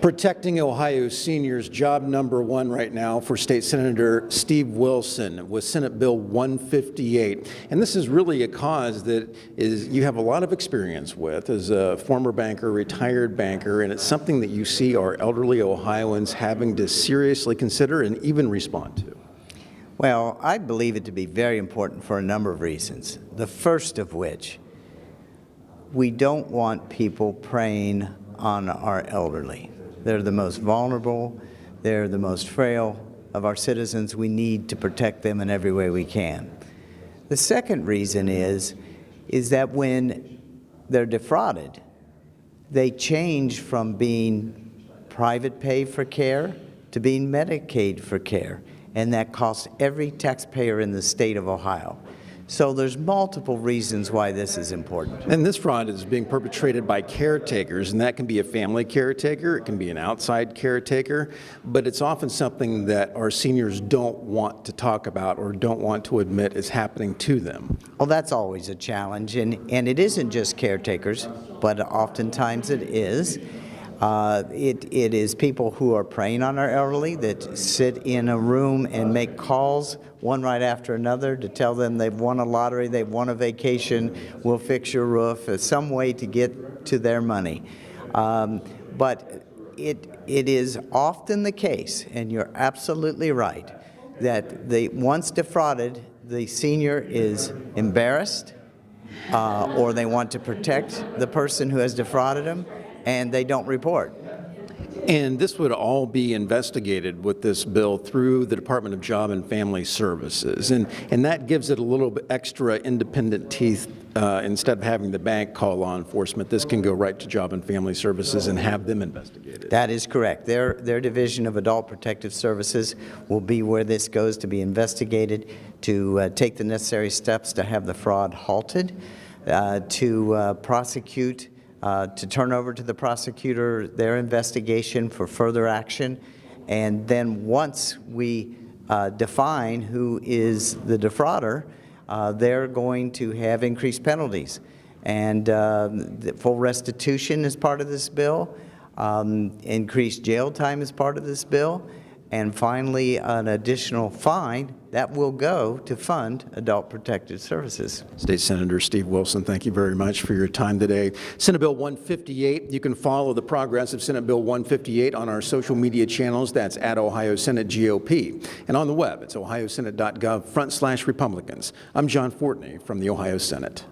Protecting Ohio seniors, job number one right now for State Senator Steve Wilson with Senate Bill 158. And this is really a cause that you have a lot of experience with as a former banker, retired banker, and it's something that you see our elderly Ohioans having to seriously consider and even respond to. Well, I believe it to be very important for a number of reasons. The first of which, we don't want people preying on our elderly. They're the most vulnerable, they're the most frail of our citizens. We need to protect them in every way we can. The second reason is that when they're defrauded, they change from being private pay for care to being Medicaid for care, and that costs every taxpayer in the state of Ohio. So there's multiple reasons why this is important. And this fraud is being perpetrated by caretakers, and that can be a family caretaker, it can be an outside caretaker, but it's often something that our seniors don't want to talk about or don't want to admit is happening to them. Well, that's always a challenge, and it isn't just caretakers, but oftentimes it is. It is people who are preying on our elderly that sit in a room and make calls one right after another to tell them they've won a lottery, they've won a vacation, we'll fix your roof, some way to get to their money. But it is often the case, and you're absolutely right, that once defrauded, the senior is embarrassed or they want to protect the person who has defrauded them, and they don't report. And this would all be investigated with this bill through the Department of Job and Family Services. And that gives it a little bit extra independent teeth. Instead of having the bank call law enforcement, this can go right to Job and Family Services and have them investigated. That is correct. Their Division of Adult Protective Services will be where this goes to be investigated, to take the necessary steps to have the fraud halted, to prosecute, to turn over to the prosecutor their investigation for further action. And then once we define who is the defrauder, they're going to have increased penalties. And the full restitution is part of this bill, increased jail time is part of this bill, and finally an additional fine that will go to fund adult protective services. State Senator Steve Wilson, thank you very much for your time today. Senate Bill 158, you can follow the progress of Senate Bill 158 on our social media channels. That's at Ohio Senate GOP. And on the web, it's ohiosenate.gov/Republicans. I'm John Fortney from the Ohio Senate.